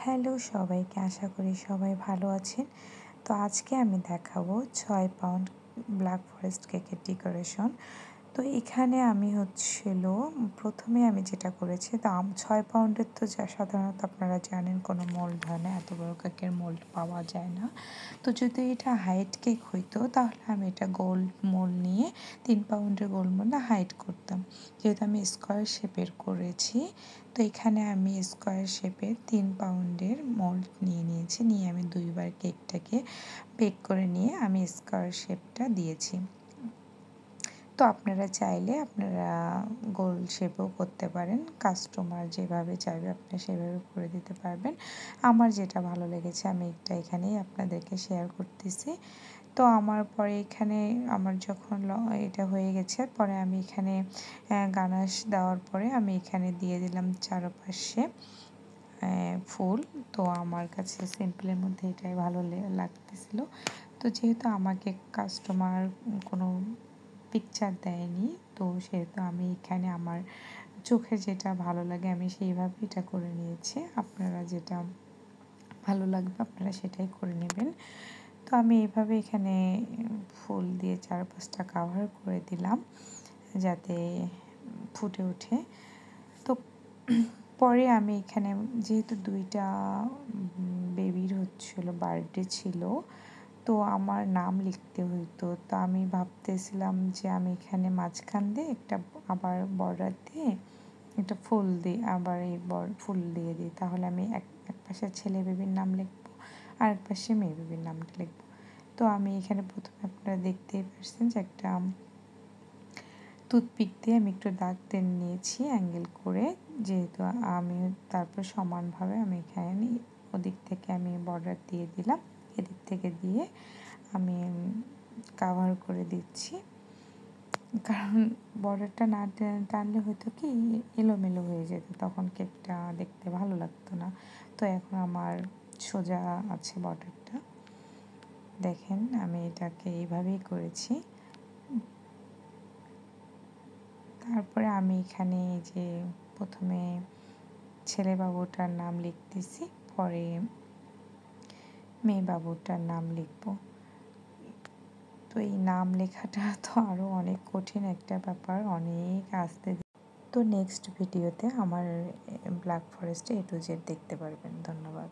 Hello সবাইকে, আশা করি সবাই ভালো আছেন। তো আজকে আমি দেখাবো 6 পাউন্ড ব্ল্যাক ফরেস্ট কেকের ডেকোরেশন। তো এখানে আমি প্রথমে আমি যেটা করেছি, দাম 6 পাউন্ডের তো যা সাধারণত আপনারা জানেন কোনো মোল্ড হয় না, এত বড় কেকের মোল্ড পাওয়া যায় না। তো যদি এটা হাইট কেক হইতো তাহলে আমি এটা গোল্ড মোল্ড নিয়ে 3 পাউন্ডের গোল্ড মোল্ডে হাইট করতাম। যেহেতু আমি স্কোয়ার শেপের করেছি, তো এখানে আমি স্কোয়ার শেপের 3 পাউন্ডের মোল্ড নিয়েছি। নিয়ে আমি 2বার কেকটাকে বেক করে নিয়ে আমি স্কোয়ার শেপটা দিয়েছি। তো আপনারা চাইলে গোল শেপও করতে পারেন, কাস্টমার যেভাবে চাইবে আপনারা সেভাবে করে দিতে পারবেন। আমার যেটা ভালো লেগেছে আমি এটা এখানেই আপনাদেরকে শেয়ার করতেছি। তো আমার পরে এখানে আমার যখন এটা হয়ে গেছে, পরে আমি এখানে গানাশ দেওয়ার পরে আমি এখানে দিয়ে দিলাম চারপাশে ফুল। তো আমার কাছে সিম্পলের মধ্যে এটাই ভালো লাগতেছিল। তো যেহেতু আমাকে কাস্টমার কোনো পিকচার দেয়নি, তো সেহেতু আমি এখানে আমার চোখে যেটা ভালো লাগে আমি সেইভাবে এটা করে নিয়েছি। আপনারা যেটা ভালো লাগবে আপনারা সেটাই করে নেবেন। তো আমি এইভাবে এখানে ফুল দিয়ে 4-5টা কাভার করে দিলাম যাতে ফুটে ওঠে। তো পরে আমি এখানে যেহেতু 2টা বেবির বার্থডে ছিল, তো আমার নাম লিখতে হইতো। তো আমি ভাবতেছিলাম যে আমি এখানে মাঝখান দিয়ে একটা আবার বর্ডার দিয়ে একটা ফুল দিই, আবার এই ফুল দিয়ে দিই, তাহলে আমি এক পাশে ছেলে বেবির নাম লিখবো আর এক পাশে মেয়ে বেবির নামটা লিখবো। তো আমি এখানে প্রথমে আপনারা দেখতেই পারছেন যে একটা টুথপিক দিয়ে আমি একটু দাগ টেনে নিয়েছি অ্যাঙ্গেল করে, যেহেতু আমি তারপর সমানভাবে আমি এখানে ওদিক থেকে আমি বর্ডার দিয়ে দিলাম, এদিক থেকে দিয়ে আমি কাভার করে দিচ্ছি। কারণ বর্ডারটা না টানলে হয়তো কি এলোমেলো হয়ে যেত, তখন কেকটা দেখতে ভালো লাগতো না। তো এখন আমার সোজা আছে বর্ডারটা, দেখেন আমি এটাকে এইভাবেই করেছি। তারপরে আমি এখানে যে প্রথমে ছেলে বাবুটার নাম লিখতেছি, পরে মেয়ে বাবুটার নাম লিখব। তো এই নাম লেখাটা তো আরও অনেক কঠিন একটা ব্যাপার, অনেক আস্তে। তো নেক্সট ভিডিওতে আমার ব্ল্যাক ফরেস্টে A to Z দেখতে পারবেন। ধন্যবাদ।